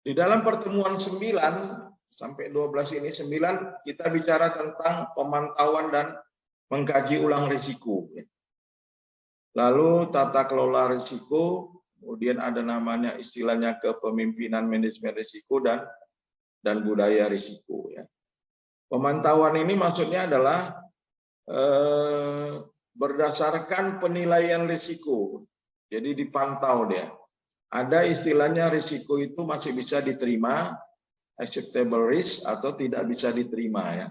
Di dalam pertemuan 9 sampai 12 ini, 9 kita bicara tentang pemantauan dan mengkaji ulang risiko. Lalu tata kelola risiko, kemudian ada namanya istilahnya kepemimpinan manajemen risiko dan budaya risiko. Pemantauan ini maksudnya adalah berdasarkan penilaian risiko. Jadi dipantau dia. Ada istilahnya risiko itu masih bisa diterima, acceptable risk, atau tidak bisa diterima ya.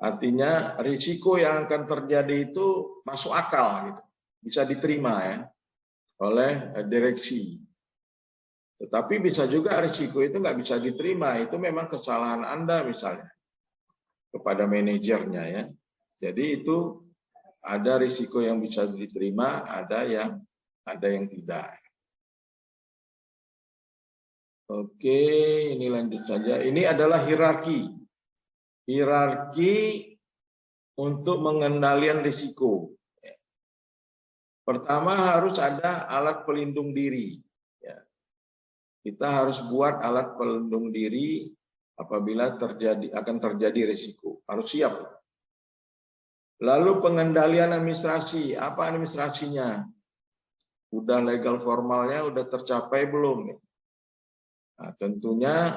Artinya risiko yang akan terjadi itu masuk akal gitu, bisa diterima ya oleh direksi. Tetapi bisa juga risiko itu nggak bisa diterima, itu memang kesalahan Anda misalnya kepada manajernya ya. Jadi itu ada risiko yang bisa diterima, ada yang tidak. Oke, ini lanjut saja. Ini adalah hierarki. Hierarki untuk pengendalian risiko. Pertama harus ada alat pelindung diri. Kita harus buat alat pelindung diri apabila akan terjadi risiko. Harus siap. Lalu pengendalian administrasi. Apa administrasinya? Udah legal formalnya, udah tercapai belum? Nah, tentunya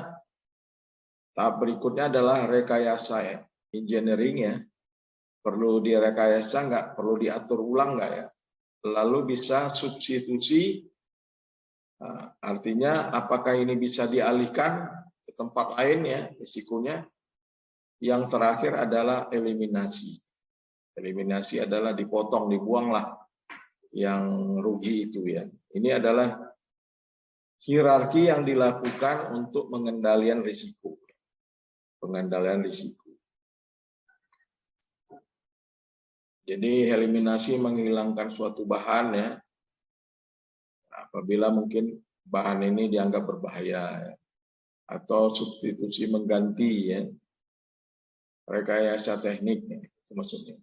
tahap berikutnya adalah rekayasa ya. Engineering ya. Perlu direkayasa nggak? Perlu diatur ulang nggak ya? Lalu bisa substitusi, artinya apakah ini bisa dialihkan ke tempat lain ya risikonya. Yang terakhir adalah eliminasi. Eliminasi adalah dipotong, dibuanglah yang rugi itu ya. Ini adalah hierarki yang dilakukan untuk pengendalian risiko. Pengendalian risiko. Jadi eliminasi menghilangkan suatu bahan ya. Apabila mungkin bahan ini dianggap berbahaya ya. Atau substitusi mengganti ya. Rekayasa teknik ya. Itu maksudnya.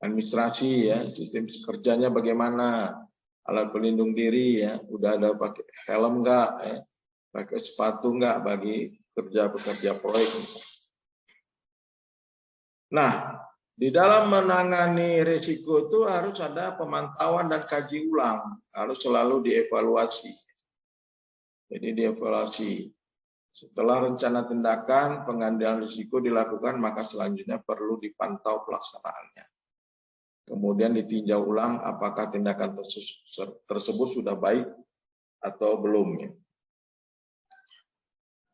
Administrasi ya, sistem kerjanya bagaimana? Alat pelindung diri ya, udah ada pakai helm enggak ya, pakai sepatu enggak bagi pekerja proyek misalnya. Nah, di dalam menangani risiko itu harus ada pemantauan dan kaji ulang, harus selalu dievaluasi. Jadi dievaluasi. Setelah rencana tindakan pengendalian risiko dilakukan, maka selanjutnya perlu dipantau pelaksanaannya. Kemudian ditinjau ulang apakah tindakan tersebut sudah baik atau belum. Ya.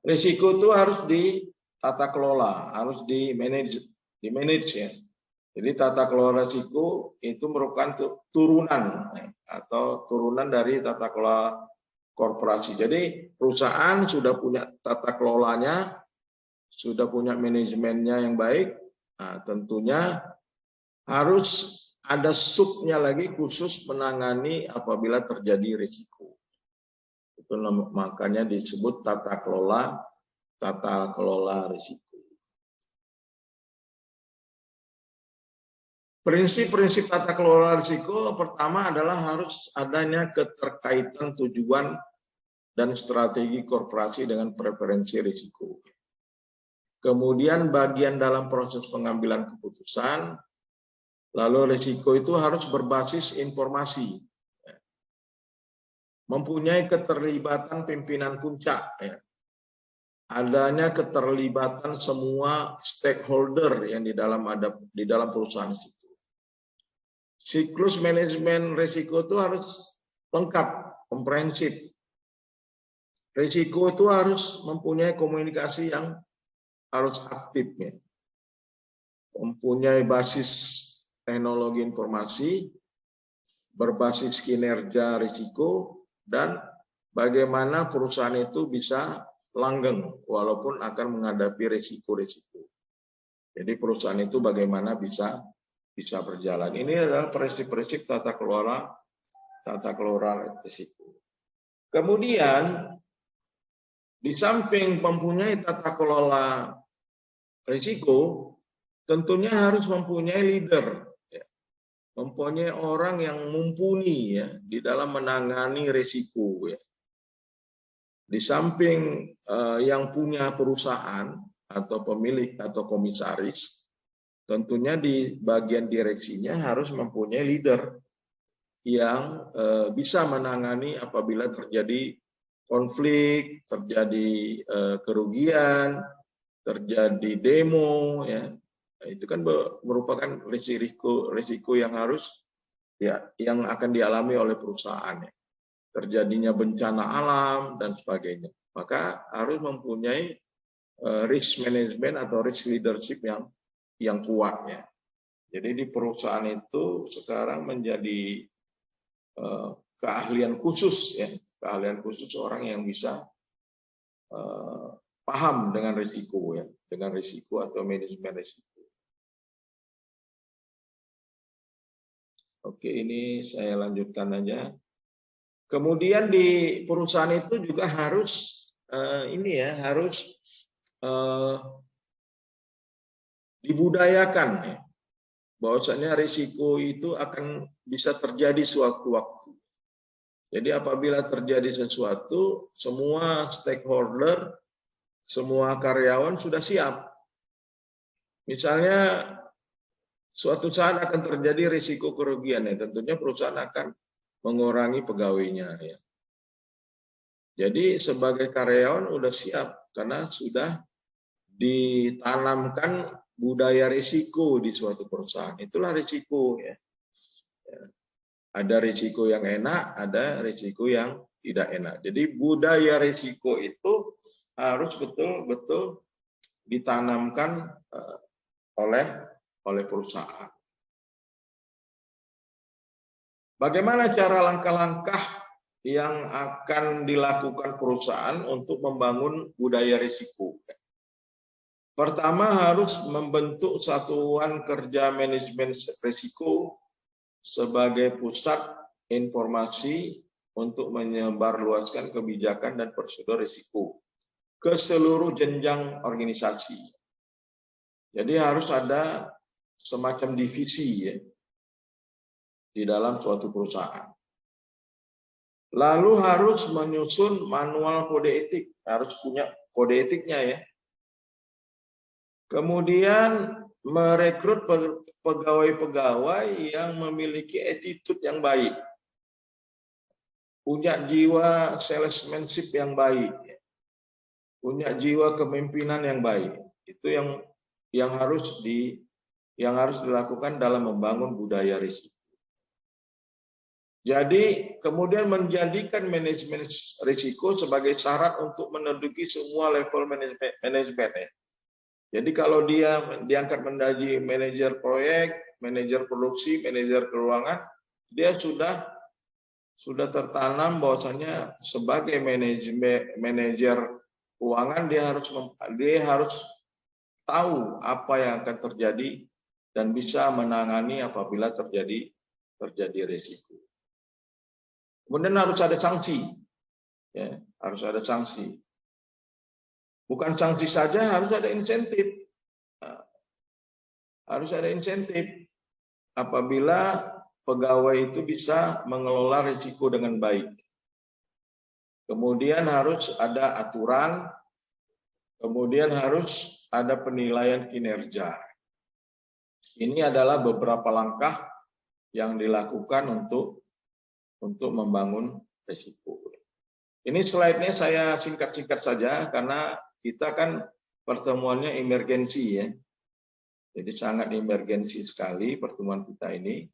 Risiko itu harus ditata kelola, harus di-manage ya. Jadi tata kelola risiko itu merupakan turunan atau turunan dari tata kelola korporasi. Jadi perusahaan sudah punya tata kelolanya, sudah punya manajemennya yang baik. Nah, tentunya harus ada subnya lagi khusus menangani apabila terjadi risiko. Itu makanya disebut tata kelola risiko. Prinsip-prinsip tata kelola risiko pertama adalah harus adanya keterkaitan tujuan dan strategi korporasi dengan preferensi risiko. Kemudian bagian dalam proses pengambilan keputusan. Lalu risiko itu harus berbasis informasi, mempunyai keterlibatan pimpinan puncak, adanya keterlibatan semua stakeholder yang di dalam perusahaan itu. Siklus manajemen risiko itu harus lengkap, komprehensif. Risiko itu harus mempunyai komunikasi yang harus aktif, mempunyai basis teknologi informasi, berbasis kinerja risiko, dan bagaimana perusahaan itu bisa langgeng walaupun akan menghadapi risiko-risiko. Jadi perusahaan itu bagaimana bisa berjalan. Ini adalah prinsip-prinsip tata kelola risiko. Kemudian di samping mempunyai tata kelola risiko, tentunya harus mempunyai leader. Mempunyai orang yang mumpuni ya di dalam menangani risiko ya. Di samping yang punya perusahaan atau pemilik atau komisaris, tentunya di bagian direksinya harus mempunyai leader yang bisa menangani apabila terjadi konflik, terjadi kerugian, terjadi demo, ya. Itu kan merupakan risiko yang harus yang akan dialami oleh perusahaan, ya. Terjadinya bencana alam dan sebagainya. Maka harus mempunyai risk management atau risk leadership yang kuat, ya. Jadi di perusahaan itu sekarang menjadi keahlian khusus, ya, keahlian khusus orang yang bisa paham dengan risiko, ya, dengan risiko atau manajemen risiko. Oke, ini saya lanjutkan aja. Kemudian di perusahaan itu juga harus dibudayakan, ya, bahwasanya risiko itu akan bisa terjadi sewaktu-waktu. Jadi apabila terjadi sesuatu, semua stakeholder, semua karyawan sudah siap. Misalnya suatu saat akan terjadi risiko kerugian, ya, tentunya perusahaan akan mengurangi pegawainya, ya. Jadi sebagai karyawan sudah siap karena sudah ditanamkan budaya risiko di suatu perusahaan. Itulah risiko, ya. Ada risiko yang enak, ada risiko yang tidak enak. Jadi budaya risiko itu harus betul-betul ditanamkan oleh perusahaan. Bagaimana cara langkah-langkah yang akan dilakukan perusahaan untuk membangun budaya risiko? Pertama, harus membentuk satuan kerja manajemen risiko sebagai pusat informasi untuk menyebarluaskan kebijakan dan prosedur risiko ke seluruh jenjang organisasi. Jadi harus ada semacam divisi, ya, di dalam suatu perusahaan. Lalu harus menyusun manual kode etik, harus punya kode etiknya, ya. Kemudian merekrut pegawai-pegawai yang memiliki attitude yang baik, punya jiwa salesmanship yang baik, ya, punya jiwa kepemimpinan yang baik. Itu yang harus dilakukan dalam membangun budaya risiko. Jadi kemudian menjadikan manajemen risiko sebagai syarat untuk menduduki semua level manajemen, ya. Jadi kalau dia diangkat menjadi manajer proyek, manajer produksi, manajer keuangan, dia sudah tertanam bahwasanya sebagai manajer keuangan dia harus tahu apa yang akan terjadi dan bisa menangani apabila terjadi risiko. Kemudian harus ada sanksi, ya, harus ada sanksi. Bukan sanksi saja, harus ada insentif. Harus ada insentif apabila pegawai itu bisa mengelola risiko dengan baik. Kemudian harus ada aturan, kemudian harus ada penilaian kinerja. Ini adalah beberapa langkah yang dilakukan untuk membangun risiko. Ini slide-nya saya singkat-singkat saja karena kita kan pertemuannya emergensi, ya. Jadi sangat emergensi sekali pertemuan kita ini.